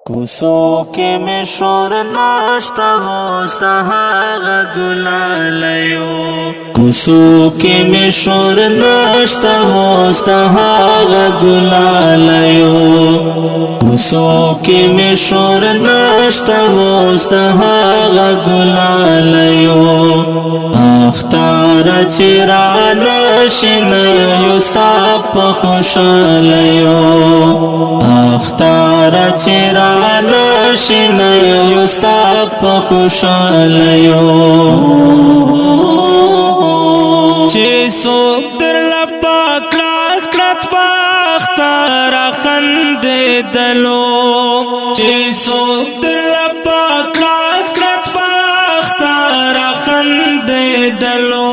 کوڅو کې مې شور نشته اوس د هغه ګلالیو کوڅو کې مې شور نشته اوس د هغه ګلالیو کوڅو کې مې شور نشته اوس د هغه ګلالیو اختار چې رانشي نه یو ستا په خوشالیو اختار چې رانشي نه یو ستا په خوشالیو چې څوک درله په کړاچ کړاچ په اختار خندېدلو چې څوک درله په کړاچ کړاچ په اختار خندېدلو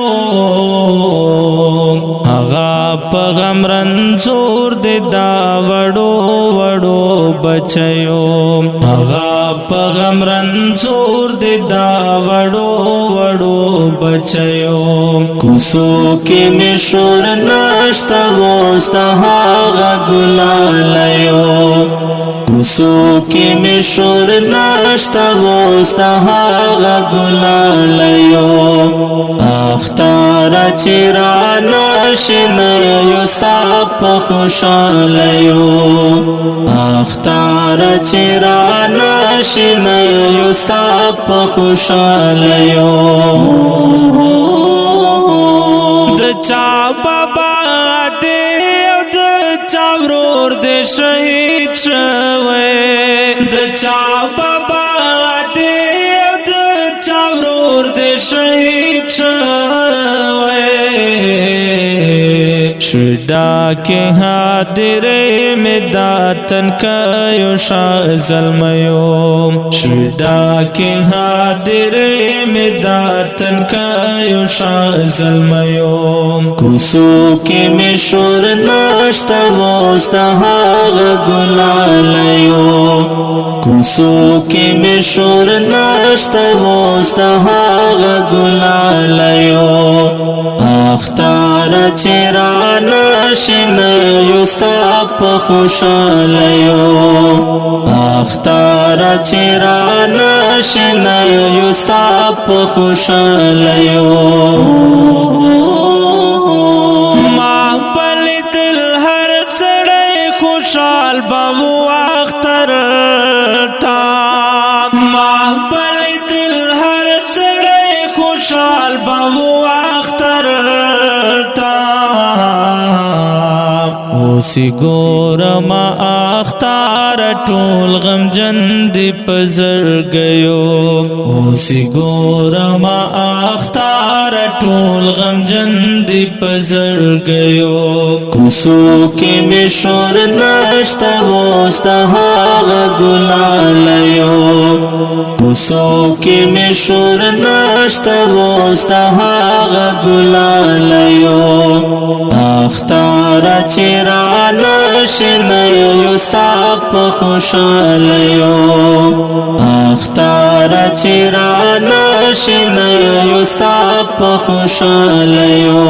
هغه په غم رنځور دی دا وړو وړو بچیو هغه په غم رنځور دی دا وړو وړو بچیو کوڅو کې مې شور نشته اوس د هغه ګلالیو کوڅو کې مې شور نشته اوس د هغه ګلالیو اختار چې رانشي نه یو ستا په خوشالیو اختار چې رانشي نه یو ستا په خوشالیو د چا بابا دې او د چا ورور دې شهید شوی د چا بابا دې او د چا ورور دې شهید شوی شدا کې حاضرې مې داتن کيو شاه زلمیو شدا کې حاضرې مې داتن کيو شاه زلمیو کوڅو کې مې شور نشته اوس د هغه ګلالیو کوڅو کې مې شور نشته اوس د هغه ګلالیو اختار چې رانشي نه یو ستا په خوشالیو اختار چې رانشي نه یو ستا په خوشالیو ما بلیدل هر سړی خوشحال به و اختر تا ما بلیدل هر سړی خوشحال به و اختر تا اوسی ګورم اختار ټول غم جن دی پزړګیو اوسی ګورم اختار ټول غم جن دی پزړګیو کوڅو کې مې شور نشته اوس د هغه ګلالیو کوڅو کې مې شور نشته اوس د هغه ګلالیو اختار چې رانشي نه یو ستا په خوشالیو اختار چې رانشي نه یو ستا په خوشالیو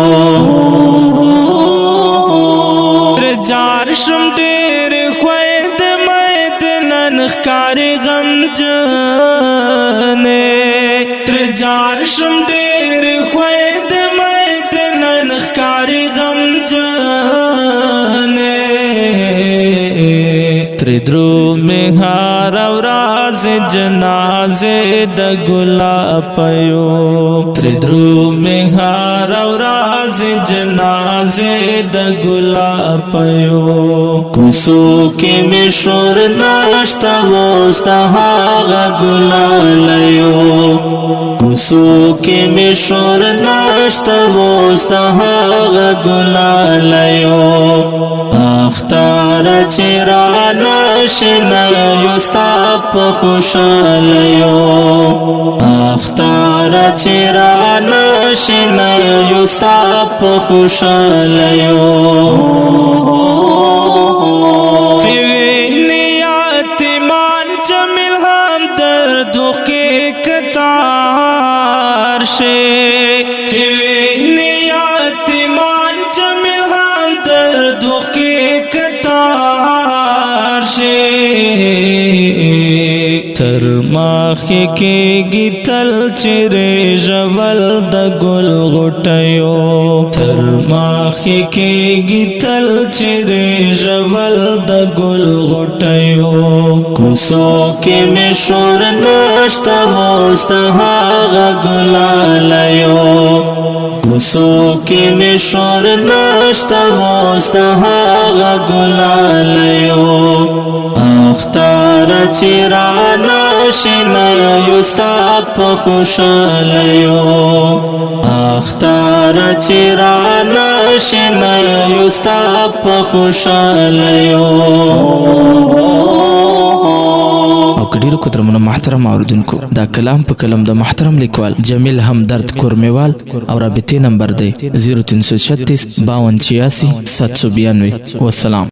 جار شم ډېر خوید مې د نن ښکاري غم جنې تر جار شم ډېر خوید مې د نن ښکاري غم جنې تر درو مې هر ورځ جنازه د ګلابیو تر درو مې هر ورځ جنازه د ګلابیو کوڅو کې مې شور نشته اوس د هغه ګلالیو کوڅو کې مې شور نشته اوس د هغه ګلالیو اختار چې رانشي نه یو ستا په خوشالیو اختار چې رانشي نه یو ستا په خوشالیو یتیمان جمیل هم دردو کې کتار شي یتیمان جمیل هم دردو کې کتار شي تر ماخی کېږي تل چیرې ژول د ګل غوټیو تر ماخی کېږي تل چیرې ژول د ګل غوټیو کوڅو کې مې شور نشته اوس د هغه ګلالیو کوڅو کې مې شور نشته اوس د هغه ګلالیو اختر چې رانشي نه یو ستا په خوشالیو اختر چې رانشي نه یو ستا په خوشالیو. او کډیرو قدرمنو محترم اوریدونکو دا کلام په کلم د محترم لیکوال جمیل همدرد کورمیوال او رابطې نمبر دی 0336 5286 792. والسلام.